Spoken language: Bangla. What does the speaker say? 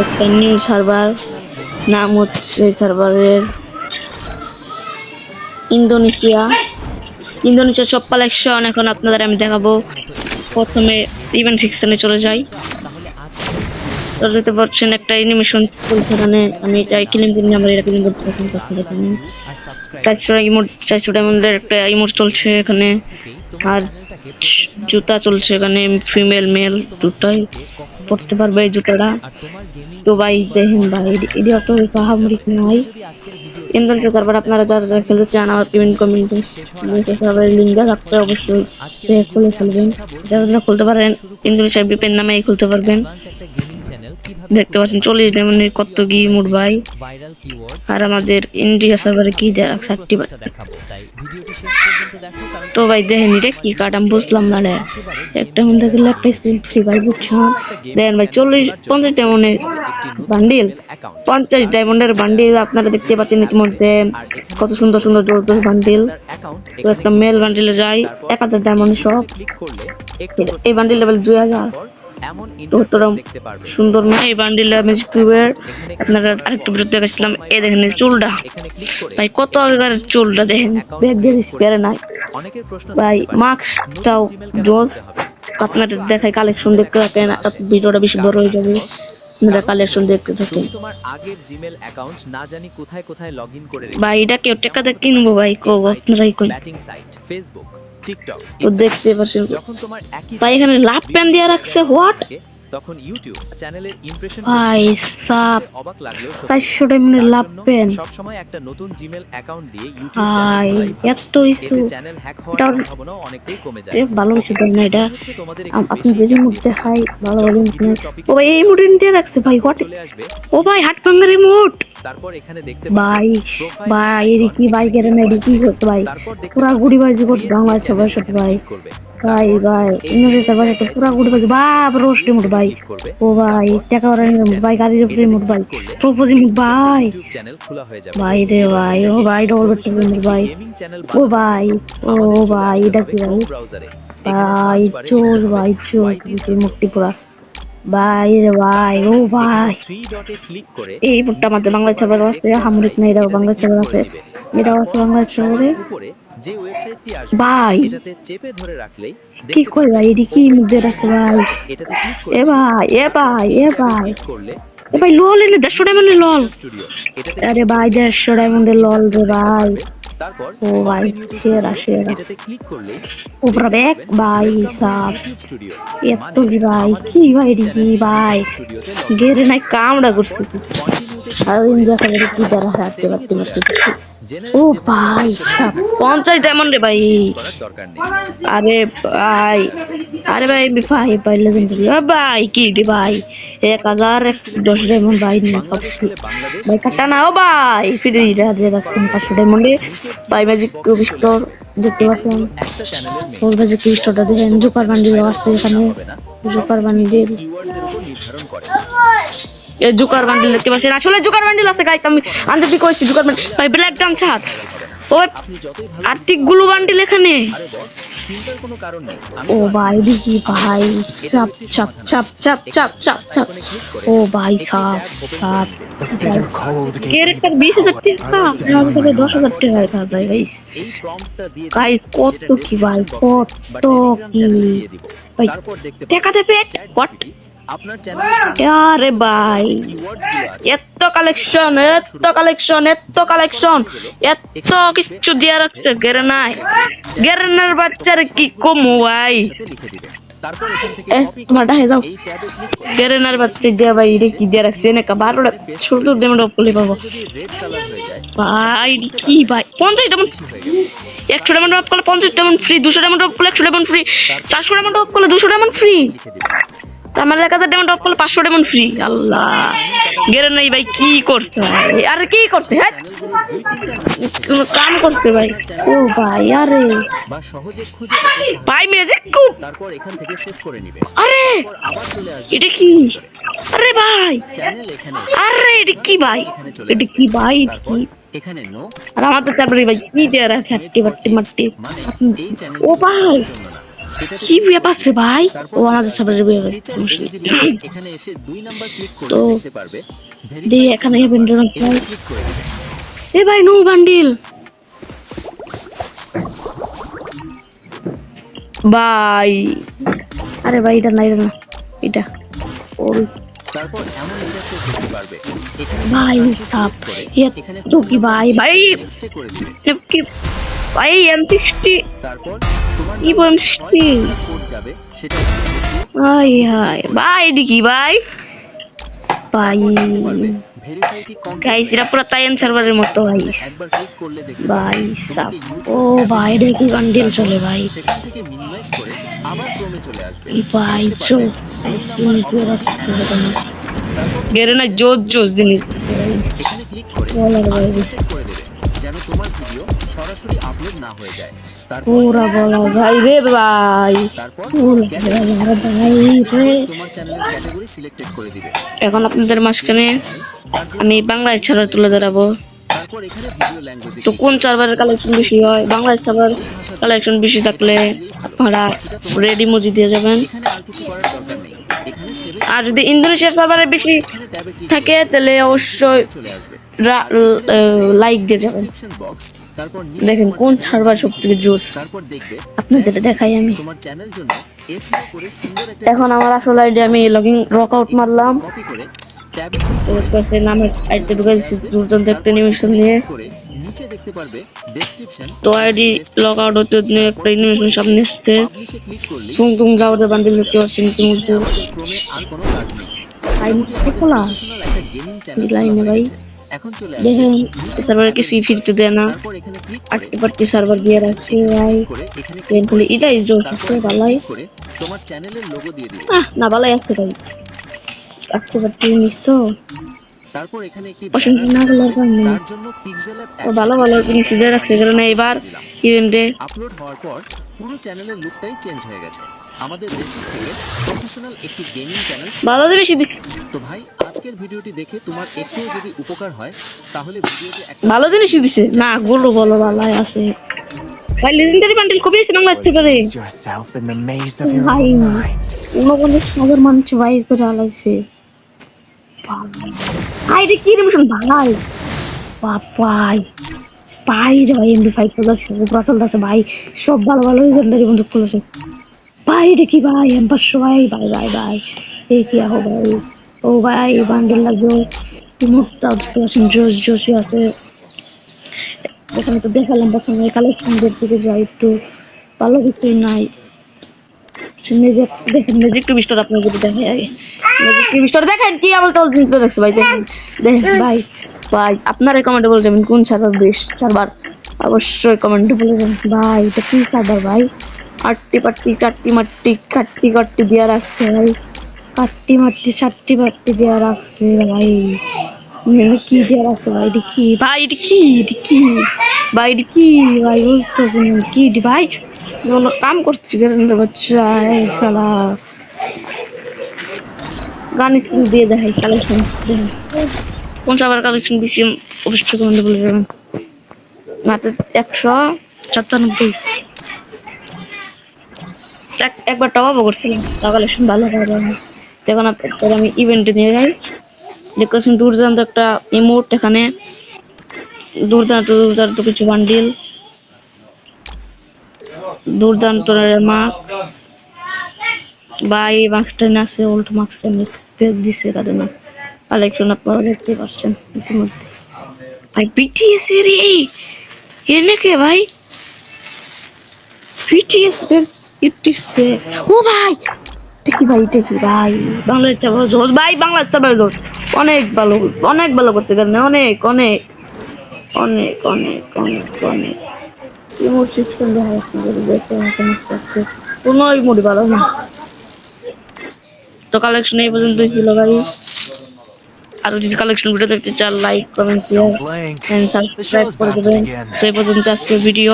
একটা নিউ সার্ভার, নাম হচ্ছে সার্ভারের ইন্দোনেশিয়া। ইন্দোনেশিয়ার সব কালেকশন এখন আপনাদের আমি দেখাবো। প্রথমে ইভেন্ট সেকশনে চলে যাই। দেখতে পাচ্ছেন একটা অ্যানিমেশন চলছে এখানে। আমি এটা কিলিং করি না, আমার এটা কিলিং করতে পছন্দ করছি এখানে। চারশো ইমোট, 400 ডায়মন্ডের একটা ইমোট চলছে এখানে। আর জুতা চলছে এখানে, ফিমেল মেল দুটাই পড়তে পারবে এই জুতাটা। তো ভাই দেখেন ভাই, এটা তো কাহামরি নয়। ইন্দোনেশিয়া সার্ভার আপনারা যারা যারা খেলতে চান আমার পেমেন্ট কমিউনিটি সার্ভারের লিঙ্ক দেওয়া থাকবে, অবশ্যই খুলে ফেলবেন। যারা যারা খুলতে পারেন ইন্দোনেশিয়ার বিপেন নামে খুলতে পারবেন। দেখতে পাচ্ছেন 40 ডায়মন্ডের কত কি মোট ভাই। আর আমাদের ইন্ডিয়া সার্ভারে কি দেয়া রাখছে অ্যাক্টিভ। তো ভাই দেখেন এটা কি কার্ড আমি বুঝলাম না রে। একটা মধ্যে গেলে একটা স্ক্রিন ফ্রি ভাই, বুঝছো? দেখেন ভাই 50 ডায়মন্ডের বান্ডিল, 50 ডায়মন্ডের বান্ডিল আপনারা দেখতে পাচ্ছেন ইতিমধ্যে কত সুন্দর সুন্দর জোর বান্ডিল। তো একটা মেল বান্ডিলে যাই 1000 ডায়মন্ড সব। এই বান্ডিল লেভেল 2000। তো সুন্দর এই বান্ডিল ম্যাজিক কিউবের আপনারা আরেকটু বিরুদ্ধে গেছিলাম। এই দেখেন চুলটা ভাই, কত আগেকার চুলটা দেখেন, ব্যাগ দিয়ে দিচ্ছি কেড়ে নাই ভাই। মাস্কটাও জোস। আপনাদের দেখাই কালেকশন দেখতে থাকেন, ভিডিওটা বেশি বড় হয়ে যাবে। আপনারা কালেকশন দেখতে থাকেন ভাই। এটা কেউ টাকা দিয়ে কিনবো ভাই, কো আপনারাই কই। তো দেখতে পাচ্ছেন ভাই এখানে লাভ প্যান দিয়ে রাখছে। হোয়াট তখন ইউটিউব চ্যানেলের ইমপ্রেশন ভাই সাপ অবাক লাগলেও 400 ডায়মন্ডের লাভ প্যান সব সময় একটা নতুন জিমেল অ্যাকাউন্ট দিয়ে ইউটিউব চ্যানেল ভাই। এত ইস্যু চ্যানেল হ্যাক হওয়ার সম্ভাবনা অনেকটাই কমে যায়। ভালো কিছু দেয় না এটা। আপনি যদি মুড দেখাই ভালো ভালো। ও ভাই এই মুড দিয়ে রাখছে ভাই। হোয়াট ও ভাই হাট ভাঙার রিমোট। তারপর এখানে দেখতে ভাই ভাই এর কি বাইকের মেডি কি করতে ভাই, পুরা গুড়ি বাজি করছে বাংলা সবার সাথে ভাই। ভাই ভাই ইন্দোনেশিয়া ভাই একটা পুরা গুড়ি বাজি বাপ রোস্ট রিমোট ভাই। ও ভাই টাকা ওরা রিমোট ভাই, গাড়ির উপরে রিমোট ভাই, প্রপোজ রিমোট ভাই। ভাই রে ভাই, ও ভাই ডবল বেড রিমোট ভাই। ও ভাই ও ভাই এটা কি ভাই, ভাই চোজ ভাই চোজ রিমোটটি পুরা ভাই রে ভাই। ও ভাই এই মুহূর্তে আমাদের বাংলা ছাড়ার আছে হামরিক না, এটাও বাংলা ছাড়ার আছে, এটাও বাংলা ছাড়ারে যে ওয়েবসাইটটি আসবে ভাই। এটাতে চেপে ধরে রাখলেই কি কই ভাই এডি কি মধ্যে রাখছে ভাই। এটাতে ক্লিক করে এ ভাই এ ভাই এ ভাই ক্লিক করলে এ ভাই লল এনে 150 ডায়মন্ডের লল। স্টুডিও এটাতে আরে ভাই 150 ডায়মন্ডের লল রে ভাই। তারপর ও ভাই সেরা সেরা এটাতে ক্লিক করলেই উপরা ব্যাক ভাই সাপ স্টুডিও এত কি ভাই, কি ভাই এডি কি ভাই গেরে নাই কামড়া করছে। আর ইন্ডিয়া সাইডে কি দ্বারা হাঁটতে পারতে পারতে। ও ভাই 50 ডায়মন্ড রে ভাই। আরে ভাই আরে ভাই ভাই ভাই লেজেন্ডারি। ও ভাই কি রে ভাই 1010 ডায়মন্ড ভাই নিয়ে পাচ্ছি ভাই কাটা না। ও ভাই ফিরে যে রাখছেন 500 ডায়মন্ডে ভাই। ম্যাজিক কিউব স্টোর দেখতে পাচ্ছেন, ওর ম্যাজিক কিউব স্টোরটা দেখেন। জোকার বান্ডিল আছে এখানে, জোকার বান্ডিল জোকার বান্ডিল দেখতে পাচ্ছেন। আসলে জোকার বান্ডিল আছে গাইস, আমি আনতে কইছি জোকার বান্ডিল ভাই। ব্ল্যাক ডান ছাড় ও আর্থিক গুলো বান্ডিল এখানে। চিন্তার কোনো কারণ নেই। ও ভাই দেখি ভাই চাপ চাপ চাপ চাপ চাপ চাপ চাপ। ও ভাই সাপ সাপ ক্যারেক্টার 20,000 টাকা, আমাদের 10,000 টাকা রাখা যায় গাইস। গাইস কত কি ভাই, কত কি ভাই টাকা দেবে। হোয়াট আপনার চ্যানেলে আরে ভাই এত কালেকশন এত কালেকশন এত কালেকশন এত কিছু দিয়ে রাখছে। গেরেনাই গেরেনার বাচ্চার কি কমু ভাই। তোমার ডাহে যাও গেরেনার বাচ্চা দিয়ে ভাই এটা কি দিয়ে রাখছে না 12টা ছোট ডেমো ডপ করলে পাবো ভাই। কি ভাই 50 ডায়মন্ড 100 ডায়মন্ড ডপ করলে 50 ডায়মন্ড ফ্রি, 200 ডায়মন্ড ডপ করলে 100 ডায়মন্ড ফ্রি, 400 ডায়মন্ড ডপ করলে 200 ডায়মন্ড ফ্রি। তার মানে 1000 ডায়মন্ড ডপ করলে 500 ডায়মন্ড ফ্রি। আল্লাহ গেরে নাই ভাই কি করতে হয় আর কি করতে হ্যাঁ কোনো কাম করতে ভাই। ও ভাই আরে ভাই ম্যাজিক কিউব তারপর এখান থেকে সেভ করে নেবে। আরে এটা কি আরে ভাই আরে এটা কি ভাই এটা কি ভাই কি এখানে নো আর আমাদের তারপরে ভাই কি দেয়া রাখে হাট্টি বাট্টি মাট্টি। ও ভাই এটাতে কি ক্লিক বিয়ে করে পাস রে দিবে। ভাই? তারপর ও চলে আমাদের আসবে সাথে বিয়ে ফিচার এলিজিবিলিটি, এখানে এসে 2 নাম্বার ক্লিক তো করলে দেখতে পারবে দিয়ে ভেরিফাইড ফোন এখানে নাম্বার, ইভেন্টের এটাতে ক্লিক করে দিবে। এ ভাই নো বান্ডিল ভাই। আরে ভাই এটা না এটা ওর তারপর এমন ইন্টারফেস দেখতে পারবে, এখানে কোনো ভাই কান্ট্রি সাপ সিলেক্ট করে এখানে তো ফোন কি নাম্বার ভাই দিয়ে ভাই নেক্সটে করে দিবে। কি ভাই M60 তারপর তোমার কি নাম্বারে M60 ছয় সংখ্যার কোড যাবে, সেটা এখানে বসিয়ে ভাই সাবমিটে হাই ক্লিক করে ভাই দিবে। এটি কি ভাই ভাই তারপর দেখতে পারবে ভেরিফাইটি কমপ্লিট গাইস হয়ে এটা গেছে। পুরো তাইয়ান এই সার্ভারের লেখা মতো বাটনে গাইস একবার ক্লিক করলে দেখতে ভাই পারবে সাপ তোমাকে ও ইউটিউব ট্যাবে ভাই নিয়ে এটা যাবে। কি বান্ডিল তারপর চলে ভাই সেখান থেকে মিনিমাইজ করে আবার ক্রোমে চলে আসবে, ভাই দেখতে চো পারবে 2 নাম্বার অপশনটি অ্যানাবল হয়ে গেছে। তারপর ছোট গেরে না থ্রি জোস লাইনে ক্লিক জোস করবে, জিনিস এখানে ক্লিক করে বলা ভাই আনলিমিটেড করে দেবে যেন তোমার ভিডিও সরাসরি আপলোড না হয়ে যায়। তারপর পুরা বলা ভাই রে ভাই তারপর পুরা ক্যাটাগরি, বলা ভাই এখানে ক্লিক রে করে তোমার চ্যানেলের ক্যাটাগরি সিলেক্টেড করে দিবে। এখন আপনাদের মাঝখানে ক্রিয়েট চ্যানেল, তার জন্য আমি আমরা বাংলায় ইংলিশ ছাড়া সিলেক্ট তুলে করব। ধরাবো তারপর এখানে ভিডিও ল্যাঙ্গুয়েজে তো ক্লিক কোন করে সার্ভারের কালেকশন ভিডিও বেশি যে হয় বাংলাদেশ সার্ভার যেই ভাষাতে কালেকশন বেশি সেটা থাকলে দিয়ে দিলেই হলো, আপনারা বাকিটা তোমার রেডি ইচ্ছা। মুজি দিয়ে যাবেন এখানে আর কিছু করার দরকার নেই, এখানে সেভে আর ক্লিক যদি করে দিবে। ইন্দোনেশিয়া সার্ভারে তারপর বেশি এখানে ট্যাবে ক্লিক থাকে করে তাহলে সেন্ড টু অবশ্যই ব্যাকে চলে আসবে। আর এখানে লিখবে লাইক দিয়ে যাবেন ডেসক্রিপশন বক্স, তারপর নিচে দেখেন তোমার কোন চ্যানেলের সার্ভার নাম সব লিখে থেকে দিবে। জোস তারপর দেখবে আপনাদের দেখাই ChatGPT আমি তোমার চ্যানেল জন্য এসইও করে সুন্দর একটা এখন আমার ডেসক্রিপশন আসলে লিখে আইডি দিবে। আমি লগইন রক তারপর আউট এখান থেকে মারলাম কপি করে ট্যাবে ক্লিক করে নামের পেস্ট আইডি করে ঢুকে চলে আসবে। দুর্দান্ত একটা তারপর অ্যানিমেশন এখানে নিয়ে ক্লিক করে নিচে দেখতে পারবে ডেসক্রিপশন, তো এখানে আইডি পেস্ট লগ করে আউট দিবে। হতে হতে তারপর একটা অ্যানিমেশন উপরে সামনে গিয়ে আসছে পাবলিশে ক্লিক করলেই সুং তুং ভিডিও যাওয়ার সেভ বান্ডিল হয়ে দেখতে যাবে। পাচ্ছেন এখানে আমাদের ক্রমে আর কোনো কাজ নেই। ভাই মোটামুটি আমাদের খোলা প্রফেশনাল একটা গেমিং চ্যানেল খোলা লাইনে হয়ে ভাই গেছে। এখন চলে আসবে দেখেন ইউটিউব সার্ভারে অ্যাপের কিছুই ভিতরে। ফিরতে দেয় না তারপর এখানে ক্লিক করে আটটি পাট্টি সার্ভার ইউটিউব দিয়ে চ্যানেল, রাখছে এখানে ভাই ক্লিক করে এখানে ক্লিক খালি করে দিবে। এটাই জোস তারপর আছে এখানে বালাই ক্লিক করে তোমার চ্যানেলের লোগো দিয়ে দিবে। না বালাই আছে ভাই আটটি পাট্টি জিনিস তো তারপর এখানে একটি পছন্দ ব্যানার না দিতে করলে হবে, কারণ নেই তার জন্য পিক্সেল অ্যাপ তো অ্যাপ ভালো থেকে ভালো জিনিস একটা দিয়ে রাখছে বান্ডিল কারণ আপলোড এবার করে দিলাম। ইভেন্টে আপলোড হওয়ার পর পুরো চ্যানেলের লুকটাই চেঞ্জ হয়ে গেছে। আমাদের বেসিক থেকে প্রফেশনাল একটি গেমিং চ্যানেল শুরু ভালো হয়ে জিনিস গেছে। তো ভাই, আজকের ভিডিওটি দেখে তোমার একটুও যদি উপকার হয় তাহলে ভিডিওতে একটা ভালো লাইক জিনিসই দিয়ে দিছে না চ্যানেলটি গুলো সাবস্ক্রাইব বলো করে ভালাই দিও। আছে ভাই লেজেন্ডারি বান্ডিল খুবই আছে বাংলা Well, থেকে lose yourself in the maze of your ভাই own mind. 49,000 মানুষ ভাই করে আলাইছে ভাই রে কি রেমিশন ভাই বাপাই ভাই রে ভাই এমডি ফাইভ চলছে উপরা চলতেছে ভাই সব ভালো ভালো লেজেন্ডারি বন্দুক খুলেছে ভাই রে কি ভাই M500 ভাই ভাই ভাই ভাই এই কি আহো ভাই ও ভাই বান্ডিল লাগবে ইমোটটা জোস জোস আছে এখানে তো দেখালাম প্রথমে কালেকশনদের দিকে যাই একটু ভালো কিছুই নাই মেজিক দেখেন মেজিক টিভি স্টোর আপনি যদি দেখেন আগে মেজিক টিভি স্টোর দেখেন কি আমল টল জিনিস দেখছে ভাই দেখেন দেখেন ভাই ভাই আপনারা কমেন্টে বলে যাবেন কোন সার্ভার বেস্ট সার্ভার অবশ্যই কমেন্টে বলে যাবেন ভাই এটা কি সার্ভার ভাই আটটি পাট্টি কাট্টি মাট্টি কাট্টি কাট্টি দেওয়া রাখছে ভাই কাট্টি মাট্টি সাট্টি পাট্টি দেওয়া রাখছে ভাই কি দেওয়া রাখছে ভাই এটা কি ভাই এটা কি এটা কি ভাই এটা কি ভাই বুঝতেছি না কি এটা ভাই কোনো কাম করছি গ্যারেন্ডার বাচ্চা এই শালা গান স্কিল দিয়ে দেখাই কালেকশন দেখেন কোন সাবার কালেকশন বেশি অবশ্যই কমেন্টে বলে যাবেন মাত্র 197 একবার টপ আপ করছিলাম কালেকশন ভালো পাওয়া না তখন আপনাদের আমি ইভেন্টে নিয়ে যাই দেখছেন দুর্দান্ত একটা ইমোট এখানে দুর্দান্ত দুর্দান্ত কিছু বান্ডিল দুর্দান্ত মাস্ক ভাই মাস্কটা আছে ওল্ড মাস্কটা পেক দিছে কারণ কালেকশন আপনারা দেখতে পাচ্ছেন ইতিমধ্যে ভাই বিটিএস রে এনে কে ভাই বিটিএস ইটিসে ও ভাই দেখি ভাই দেখি ভাই বাংলাদেশ চাবার জোস ভাই বাংলাদেশ চাবার জোস অনেক ভালো করছে কারণ অনেক অনেক অনেক অনেক অনেক অনেক ইমোট সিস্টেম দেখা দেখতে দেখতে কোনো ইমোট ভালো না তো কালেকশন এই পর্যন্তই ছিল ভাই আর যদি কালেকশন ভিডিও দেখতে চান like comment share Don't blink. And The subscribe show's করে about to দেবেন begin. তো এই পর্যন্ত আজকের ভিডিও